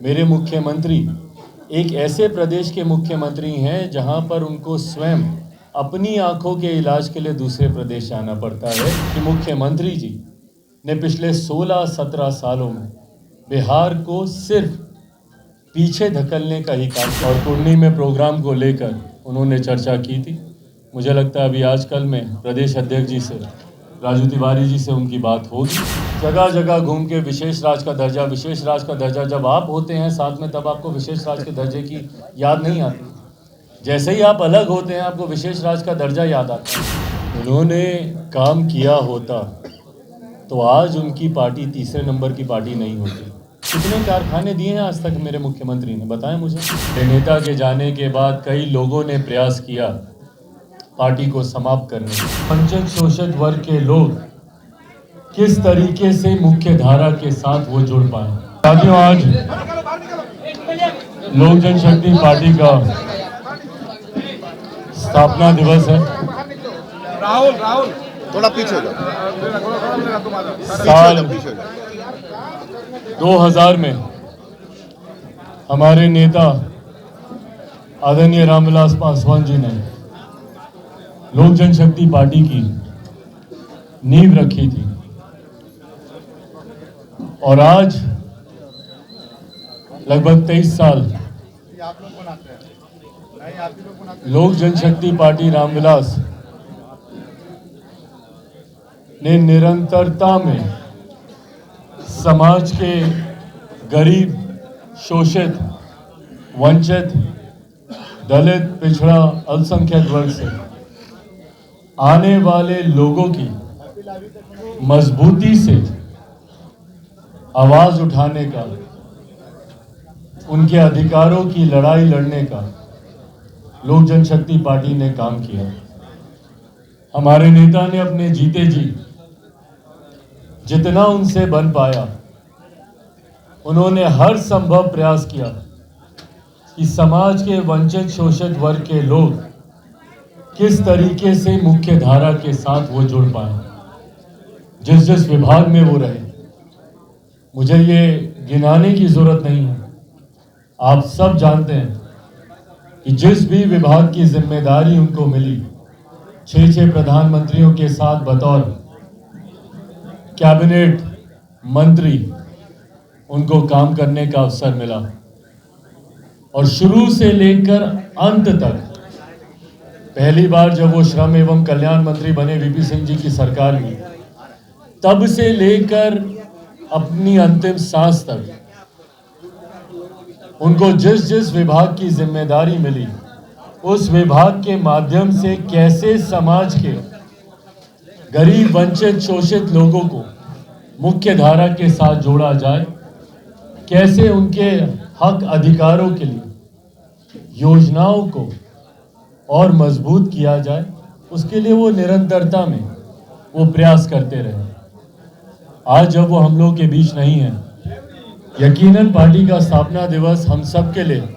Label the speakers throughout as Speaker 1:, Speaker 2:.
Speaker 1: मेरे मुख्यमंत्री एक ऐसे प्रदेश के मुख्यमंत्री हैं जहां पर उनको स्वयं अपनी आंखों के इलाज के लिए दूसरे प्रदेश जाना पड़ता है कि मुख्यमंत्री जी ने पिछले 16-17 सालों में बिहार को सिर्फ पीछे धकेलने का ही काम और कुर्नी में प्रोग्राम को लेकर उन्होंने चर्चा की थी। मुझे लगता है अभी आजकल में प्रदेश अध्यक्ष जी से, राजू तिवारी जी से उनकी बात होगी। जगह जगह घूम के विशेष राज का दर्जा जब आप होते हैं साथ में तब आपको विशेष राज के दर्जे की याद नहीं आती। जैसे ही आप अलग होते हैं आपको विशेष राज का दर्जा याद आता है। उन्होंने काम किया होता तो आज उनकी पार्टी तीसरे नंबर की पार्टी नहीं होती। कितने कारखाने दिए हैं आज तक मेरे मुख्यमंत्री ने, बताएं मुझे। नेता के जाने के बाद कई लोगों ने प्रयास किया पार्टी को समाप्त करने का। वंचित शोषित वर्ग के लोग किस तरीके से मुख्य धारा के साथ वो जुड़ पाए। साथियों, आज लोक जनशक्ति पार्टी का स्थापना दिवस है।
Speaker 2: राहुल
Speaker 3: थोड़ा पीछे हो
Speaker 1: साल 2000 में हमारे नेता आदरणीय रामविलास पासवान जी ने लोक जनशक्ति पार्टी की नींव रखी थी और आज लगभग 23 साल लोक जनशक्ति पार्टी रामविलास ने निरंतरता में समाज के गरीब, शोषित, वंचित, दलित, पिछड़ा, अल्पसंख्यक वर्ग से आने वाले लोगों की मजबूती से आवाज उठाने का, उनके अधिकारों की लड़ाई लड़ने का लोक जनशक्ति पार्टी ने काम किया। हमारे नेता ने अपने जीते जी जितना उनसे बन पाया उन्होंने हर संभव प्रयास किया कि समाज के वंचित शोषित वर्ग के लोग किस तरीके से मुख्य धारा के साथ वो जुड़ पाए, जिस जिस विभाग में वो रहे। मुझे ये गिनाने की जरूरत नहीं है, आप सब जानते हैं कि जिस भी विभाग की जिम्मेदारी उनको मिली, 6 प्रधानमंत्रियों के साथ बतौर कैबिनेट मंत्री उनको काम करने का अवसर मिला और शुरू से लेकर अंत तक, पहली बार जब वो श्रम एवं कल्याण मंत्री बने वीपी सिंह जी की सरकार में, तब से लेकर अपनी अंतिम सांस तक उनको जिस जिस विभाग की जिम्मेदारी मिली उस विभाग के माध्यम से कैसे समाज के गरीब, वंचित, शोषित लोगों को मुख्य धारा के साथ जोड़ा जाए, कैसे उनके हक अधिकारों के लिए योजनाओं को और मजबूत किया जाए, उसके लिए वो निरंतरता में वो प्रयास करते रहे। आज जब वो हम लोग के बीच नहीं है, यकीनन पार्टी का स्थापना दिवस हम सब के लिए,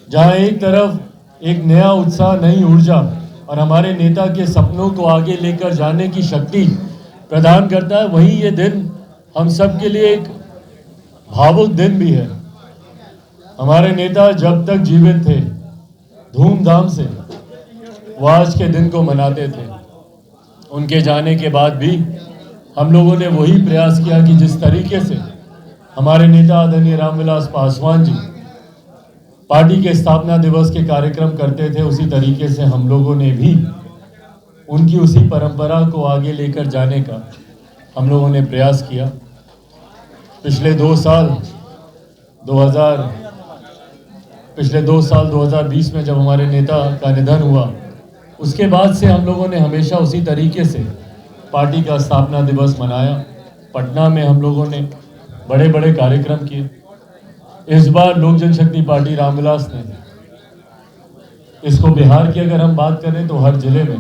Speaker 1: जहां एक तरफ एक नया उत्साह, नई ऊर्जा और हमारे नेता के सपनों को आगे लेकर जाने की शक्ति प्रदान करता है, वहीं ये दिन हम सब के लिए एक भावुक दिन भी है। हमारे नेता जब तक जीवित थे धूमधाम से वो आज के दिन को मनाते थे। उनके जाने के बाद भी हम लोगों ने वही प्रयास किया कि जिस तरीके से हमारे नेता आदरणीय रामविलास पासवान जी पार्टी के स्थापना दिवस के कार्यक्रम करते थे, उसी तरीके से हम लोगों ने भी उनकी उसी परंपरा को आगे लेकर जाने का हम लोगों ने प्रयास किया। पिछले 2 साल 2020 में जब हमारे नेता का निधन हुआ, उसके बाद से हम लोगों ने हमेशा उसी तरीके से पार्टी का स्थापना दिवस मनाया। पटना में हम लोगों ने बड़े बड़े कार्यक्रम किए। इस बार लोक जनशक्ति पार्टी रामविलास ने इसको, बिहार की अगर हम बात करें तो हर जिले में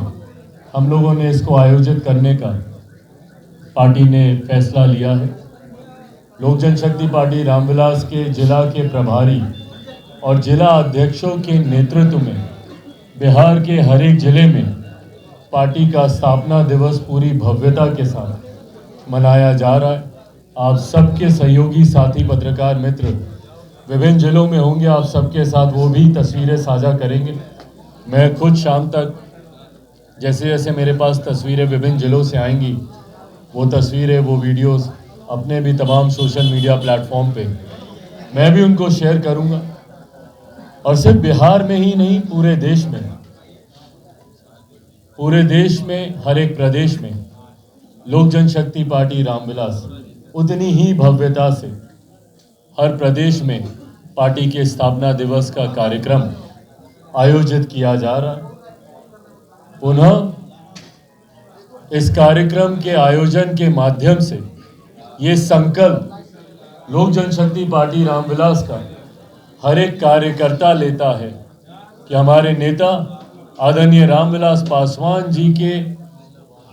Speaker 1: हम लोगों ने इसको आयोजित करने का पार्टी ने फैसला लिया है। लोक जनशक्ति पार्टी रामविलास के जिला के प्रभारी और जिला अध्यक्षों के नेतृत्व में बिहार के हर एक जिले में पार्टी का स्थापना दिवस पूरी भव्यता के साथ मनाया जा रहा है। आप सबके सहयोगी साथी पत्रकार मित्र विभिन्न जिलों में होंगे, आप सबके साथ वो भी तस्वीरें साझा करेंगे। मैं खुद शाम तक जैसे जैसे मेरे पास तस्वीरें विभिन्न जिलों से आएंगी, वो तस्वीरें, वो वीडियोस अपने भी तमाम सोशल मीडिया प्लेटफॉर्म पे मैं भी उनको शेयर करूंगा। और सिर्फ बिहार में ही नहीं, पूरे देश में हर एक प्रदेश में लोक जनशक्ति पार्टी रामविलास उतनी ही भव्यता से हर प्रदेश में पार्टी के स्थापना दिवस का कार्यक्रम आयोजित किया जा रहा है। पुनः इस कार्यक्रम के आयोजन के माध्यम से ये संकल्प लोक जनशक्ति पार्टी रामविलास का हर एक कार्यकर्ता लेता है कि हमारे नेता आदरणीय रामविलास पासवान जी के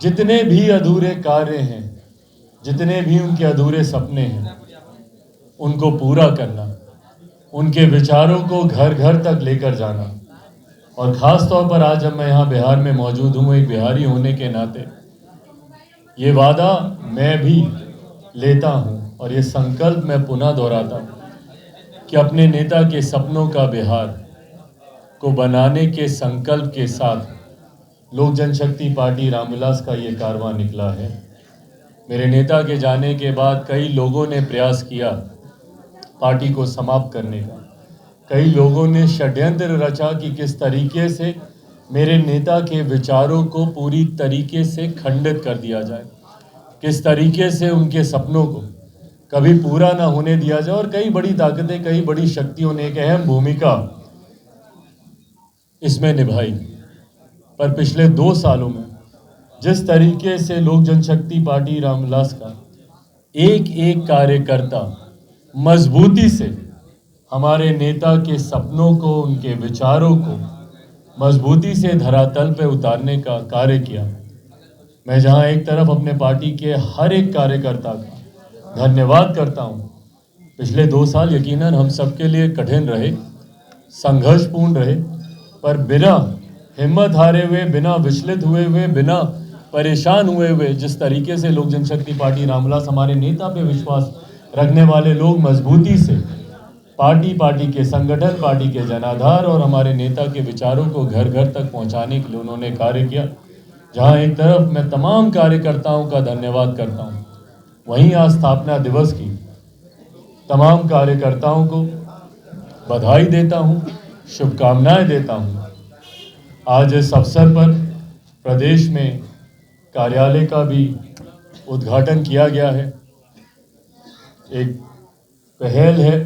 Speaker 1: जितने भी अधूरे कार्य हैं, जितने भी उनके अधूरे सपने हैं, उनको पूरा करना, उनके विचारों को घर घर तक लेकर जाना। और ख़ास तौर पर आज जब मैं यहाँ बिहार में मौजूद हूँ, एक बिहारी होने के नाते ये वादा मैं भी लेता हूँ और ये संकल्प मैं पुनः दोहराता हूँ कि अपने नेता के सपनों का बिहार को बनाने के संकल्प के साथ लोक जनशक्ति पार्टी रामविलास का ये कारवां निकला है। मेरे नेता के जाने के बाद कई लोगों ने प्रयास किया पार्टी को समाप्त करने का। कई लोगों ने षड्यंत्र रचा कि किस तरीके से मेरे नेता के विचारों को पूरी तरीके से खंडित कर दिया जाए, किस तरीके से उनके सपनों को कभी पूरा ना होने दिया जाए। और कई बड़ी ताकतें, कई बड़ी शक्तियों ने एक अहम भूमिका इसमें निभाई। पर पिछले 2 सालों में जिस तरीके से लोक जनशक्ति पार्टी रामविलास का एक एक कार्यकर्ता मजबूती से हमारे नेता के सपनों को, उनके विचारों को मजबूती से धरातल पे उतारने का कार्य किया, मैं जहां एक तरफ अपने पार्टी के हर एक कार्यकर्ता का धन्यवाद करता हूं। पिछले 2 साल यकीनन हम सबके लिए कठिन रहे, संघर्षपूर्ण रहे, पर बिना हिम्मत हारे हुए, बिना विचलित हुए हुए, बिना परेशान हुए हुए जिस तरीके से लोक जनशक्ति पार्टी रामविलास हमारे नेता पे विश्वास रखने वाले लोग मजबूती से पार्टी के संगठन, पार्टी के जनाधार और हमारे नेता के विचारों को घर घर तक पहुंचाने के लिए उन्होंने कार्य किया। जहां एक तरफ मैं तमाम कार्यकर्ताओं का धन्यवाद करता हूं, वहीं आज स्थापना दिवस की तमाम कार्यकर्ताओं को बधाई देता हूं, शुभकामनाएं देता हूं। आज इस अवसर पर प्रदेश में कार्यालय का भी उद्घाटन किया गया है। एक पहल है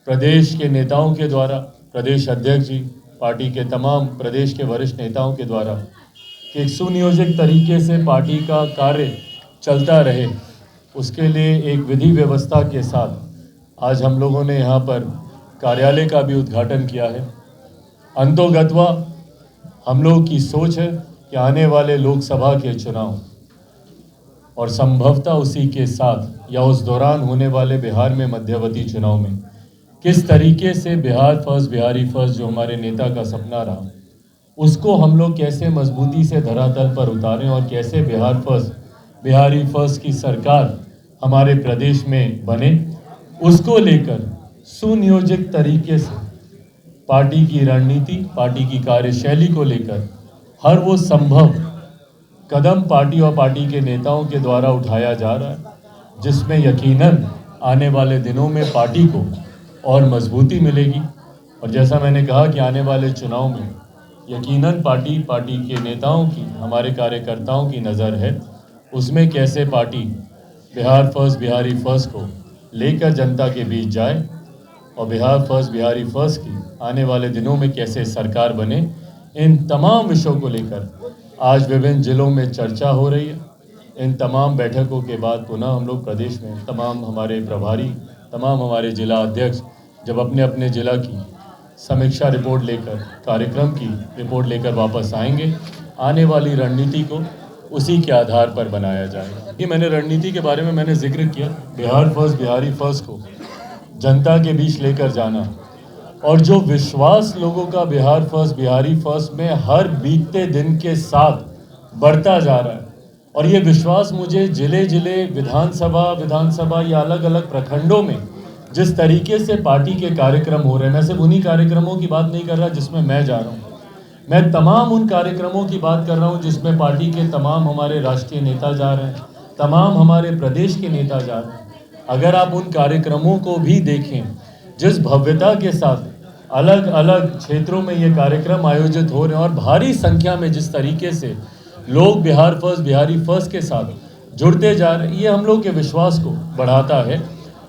Speaker 1: प्रदेश के नेताओं के द्वारा, प्रदेश अध्यक्ष जी, पार्टी के तमाम प्रदेश के वरिष्ठ नेताओं के द्वारा कि एक सुनियोजित तरीके से पार्टी का कार्य चलता रहे, उसके लिए एक विधि व्यवस्था के साथ आज हम लोगों ने यहाँ पर कार्यालय का भी उद्घाटन किया है। अंतोगत्वा हम लोग की सोच है कि आने वाले लोकसभा के चुनाव और संभवतः उसी के साथ या उस दौरान होने वाले बिहार में मध्यवर्ती चुनाव में किस तरीके से बिहार फर्स्ट, बिहारी फर्स्ट जो हमारे नेता का सपना रहा, उसको हम लोग कैसे मजबूती से धरातल पर उतारें और कैसे बिहार फर्स्ट, बिहारी फर्स्ट की सरकार हमारे प्रदेश में बने, उसको लेकर सुनियोजित तरीके से पार्टी की रणनीति, पार्टी की कार्यशैली को लेकर हर वो संभव कदम पार्टी और पार्टी के नेताओं के द्वारा उठाया जा रहा है, जिसमें यकीनन आने वाले दिनों में पार्टी को और मजबूती मिलेगी। और जैसा मैंने कहा कि आने वाले चुनाव में यकीनन पार्टी के नेताओं की, हमारे कार्यकर्ताओं की नज़र है उसमें कैसे party Bihar first, Bihari first को लेकर जनता के बीच जाए और बिहार फर्स्ट, बिहारी फर्स्ट की आने वाले दिनों में कैसे सरकार बने। इन तमाम विषयों को लेकर आज विभिन्न जिलों में चर्चा हो रही है। इन तमाम बैठकों के बाद पुनः हम लोग प्रदेश में तमाम हमारे प्रभारी, तमाम हमारे जिला अध्यक्ष जब अपने अपने जिला की समीक्षा रिपोर्ट लेकर, कार्यक्रम की रिपोर्ट लेकर वापस आएंगे, आने वाली रणनीति को उसी के आधार पर बनाया जाएगा। ये मैंने रणनीति के बारे में मैंने जिक्र किया, बिहार फर्स्ट, बिहारी फर्स्ट को जनता के बीच लेकर जाना और जो विश्वास लोगों का बिहार फर्स्ट, बिहारी फर्स्ट में हर बीतते दिन के साथ बढ़ता जा रहा है। और ये विश्वास मुझे जिले जिले, विधानसभा या अलग अलग प्रखंडों में जिस तरीके से पार्टी के कार्यक्रम हो रहे हैं, मैं सिर्फ उन्हीं कार्यक्रमों की बात नहीं कर रहा जिसमें मैं जा रहा हूँ, मैं तमाम उन कार्यक्रमों की बात कर रहा हूँ जिसमें पार्टी के तमाम हमारे राष्ट्रीय नेता जा रहे हैं, तमाम हमारे प्रदेश के नेता जा रहे हैं। अगर आप उन कार्यक्रमों को भी देखें, जिस भव्यता के साथ अलग अलग क्षेत्रों में ये कार्यक्रम आयोजित हो रहे हैं और भारी संख्या में जिस तरीके से लोग बिहार फर्स्ट, बिहारी फर्स्ट के साथ जुड़ते जा रहे हैं, ये हम लोग के विश्वास को बढ़ाता है।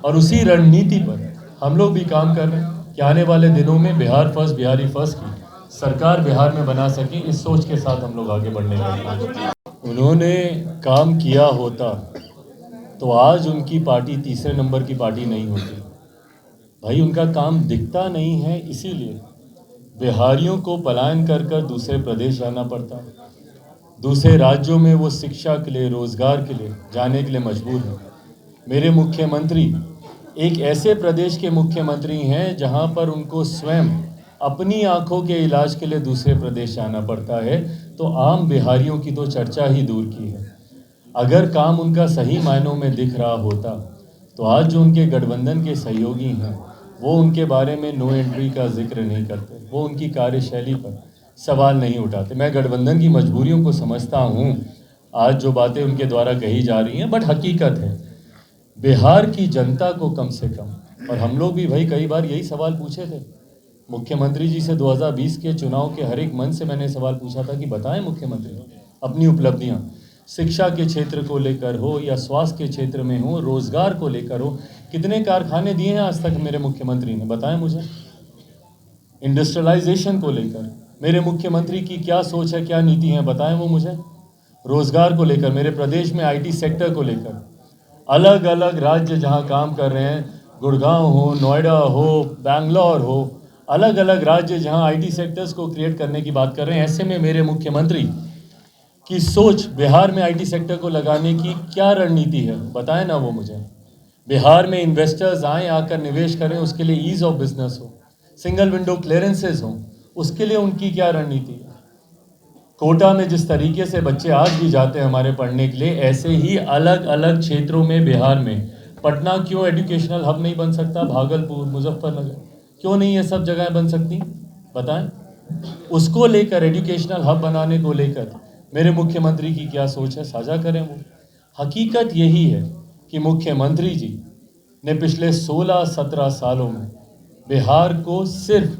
Speaker 1: और उसी रणनीति पर हम लोग भी काम कर रहे हैं कि आने वाले दिनों में बिहार फर्स्ट, बिहारी फर्स्ट की सरकार बिहार में बना सके, इस सोच के साथ हम लोग आगे बढ़ने वाले। उन्होंने काम किया होता तो आज उनकी पार्टी तीसरे नंबर की पार्टी नहीं होती। भाई उनका काम दिखता नहीं है, इसीलिए बिहारियों को पलायन कर कर दूसरे प्रदेश जाना पड़ता, दूसरे राज्यों में वो शिक्षा के लिए, रोजगार के लिए जाने के लिए मजबूर हैं। मेरे मुख्यमंत्री एक ऐसे प्रदेश के मुख्यमंत्री हैं जहां पर उनको स्वयं अपनी आंखों के इलाज के लिए दूसरे प्रदेश जाना पड़ता है, तो आम बिहारियों की तो चर्चा ही दूर की है। अगर काम उनका सही मायनों में दिख रहा होता तो आज जो उनके गठबंधन के सहयोगी हैं वो उनके बारे में नो एंट्री का जिक्र नहीं करते, वो उनकी कार्यशैली पर सवाल नहीं उठाते। मैं गठबंधन की मजबूरियों को समझता हूँ, आज जो बातें उनके द्वारा कही जा रही हैं, बट हकीकत है बिहार की जनता को कम से कम, और हम लोग भी भाई कई बार यही सवाल पूछे थे मुख्यमंत्री जी से 2020 के चुनाव के हर एक मंच से मैंने सवाल पूछा था कि बताएं मुख्यमंत्री अपनी उपलब्धियां, शिक्षा के क्षेत्र को लेकर हो या स्वास्थ्य के क्षेत्र में हो, रोजगार को लेकर हो, कितने कारखाने दिए हैं आज तक मेरे मुख्यमंत्री ने, बताएं मुझे। इंडस्ट्रियलाइजेशन को लेकर मेरे मुख्यमंत्री की क्या सोच है, क्या नीति है, बताएं वो मुझे। रोजगार को लेकर मेरे प्रदेश में आईटी सेक्टर को लेकर अलग अलग राज्य जहां काम कर रहे हैं, गुड़गांव हो, नोएडा हो, बैंगलोर हो, अलग अलग राज्य जहां आईटी सेक्टर्स को क्रिएट करने की बात कर रहे हैं, ऐसे में मेरे मुख्यमंत्री की सोच बिहार में आईटी सेक्टर को लगाने की क्या रणनीति है, बताएं ना वो मुझे। बिहार में इन्वेस्टर्स आए, आकर निवेश करें, उसके लिए ईज ऑफ बिजनेस हो, सिंगल विंडो क्लियरेंसेज हो, उसके लिए उनकी क्या रणनीति है। कोटा में जिस तरीके से बच्चे आज भी जाते हैं हमारे पढ़ने के लिए, ऐसे ही अलग अलग क्षेत्रों में बिहार में, पटना क्यों एजुकेशनल हब नहीं बन सकता, भागलपुर, मुजफ्फरनगर क्यों नहीं ये सब जगहें बन सकती, बताएं। उसको लेकर, एजुकेशनल हब बनाने को लेकर मेरे मुख्यमंत्री की क्या सोच है, साझा करें वो। हकीकत यही है कि मुख्यमंत्री जी ने पिछले 16-17 सालों में बिहार को सिर्फ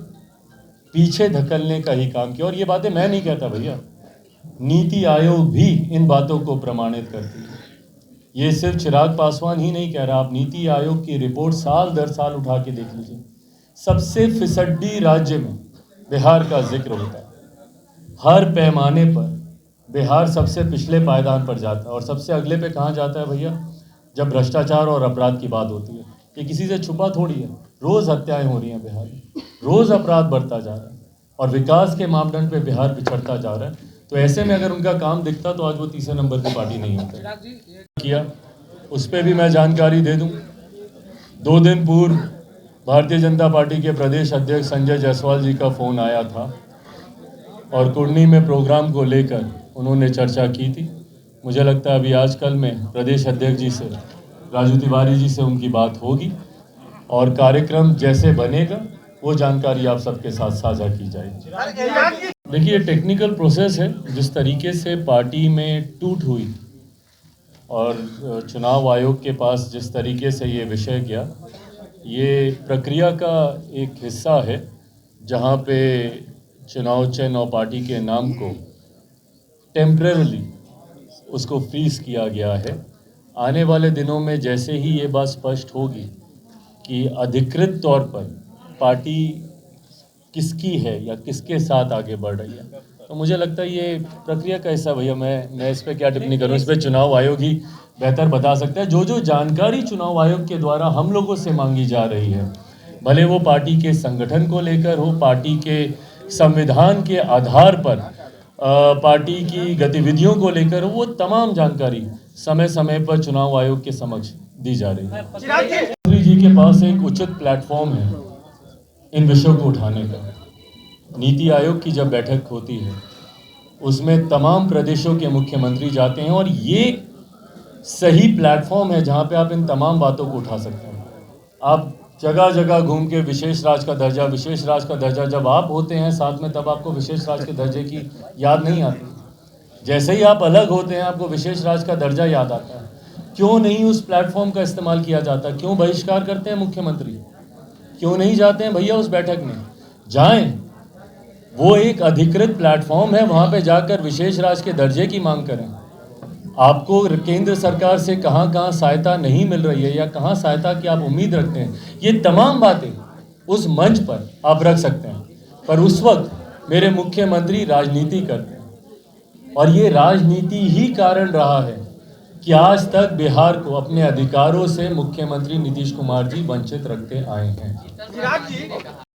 Speaker 1: पीछे धकेलने का ही काम किया। और ये बातें मैं नहीं कहता भैया, नीति आयोग भी इन बातों को प्रमाणित करती है। ये सिर्फ चिराग पासवान ही नहीं कह रहा, आप नीति आयोग की रिपोर्ट साल दर साल उठा के देख लीजिए, सबसे फिसड्डी राज्य में बिहार का जिक्र होता है। हर पैमाने पर बिहार सबसे पिछले पायदान पर जाता है। और सबसे अगले पे कहाँ जाता है भैया, जब भ्रष्टाचार और अपराध की बात होती है। ये किसी से छुपा थोड़ी है, रोज़ हत्याएं हो रही हैं बिहार में, रोज़ अपराध बढ़ता जा रहा है और विकास के मापदंड पे बिहार पिछड़ता जा रहा है। तो ऐसे में अगर उनका काम दिखता तो आज वो तीसरे नंबर की पार्टी नहीं होता किया, उस पर भी मैं जानकारी दे दूं। 2 दिन पूर्व भारतीय जनता पार्टी के प्रदेश अध्यक्ष संजय जायसवाल जी का फ़ोन आया था और कुर्नी में प्रोग्राम को लेकर उन्होंने चर्चा की थी। मुझे लगता है अभी आजकल में प्रदेश अध्यक्ष जी से, राजू तिवारी जी से उनकी बात होगी और कार्यक्रम जैसे बनेगा वो जानकारी आप सबके साथ साझा की जाएगी। देखिए, टेक्निकल प्रोसेस है, जिस तरीके से पार्टी में टूट हुई और चुनाव आयोग के पास जिस तरीके से ये विषय गया, ये प्रक्रिया का एक हिस्सा है जहाँ पे चुनाव चिन्ह और पार्टी के नाम को टेम्परेरली उसको फ्रीज किया गया है। आने वाले दिनों में जैसे ही ये बात स्पष्ट होगी कि अधिकृत तौर पर पार्टी किसकी है या किसके साथ आगे बढ़ रही है, तो मुझे लगता है ये प्रक्रिया का हिस्सा। भैया मैं इस पर क्या टिप्पणी करूँ, इस पर चुनाव आयोग ही बेहतर बता सकता है। जो जानकारी चुनाव आयोग के द्वारा हम लोगों से मांगी जा रही है, भले वो पार्टी के संगठन को लेकर हो, पार्टी के संविधान के आधार पर पार्टी की गतिविधियों को लेकर, वो तमाम जानकारी समय समय पर चुनाव आयोग के समक्ष दी जा रही है। मुख्यमंत्री जी के पास एक उचित प्लेटफॉर्म है इन विषयों को उठाने का। नीति आयोग की जब बैठक होती है उसमें तमाम प्रदेशों के मुख्यमंत्री जाते हैं और ये सही प्लेटफॉर्म है जहां पे आप इन तमाम बातों को उठा सकते हैं। आप जगह जगह घूम के विशेष राज का दर्जा, जब आप होते हैं साथ में तब आपको विशेष राज के दर्जे की याद नहीं आती। जैसे ही आप अलग होते हैं आपको विशेष राज का दर्जा याद आता है। क्यों नहीं उस प्लेटफॉर्म का इस्तेमाल किया जाता? क्यों बहिष्कार करते हैं मुख्यमंत्री? क्यों नहीं जाते हैं भैया उस बैठक में? जाएं, वो एक अधिकृत प्लेटफॉर्म है, वहाँ पे जाकर विशेष राज के दर्जे की मांग करें। आपको केंद्र सरकार से कहाँ कहाँ सहायता नहीं मिल रही है या कहाँ सहायता की आप उम्मीद रखते हैं, ये तमाम बातें उस मंच पर आप रख सकते हैं। पर उस वक्त मेरे मुख्यमंत्री राजनीति करते हैं, और ये राजनीति ही कारण रहा है कि आज तक बिहार को अपने अधिकारों से मुख्यमंत्री नीतीश कुमार जी वंचित रखते आए हैं।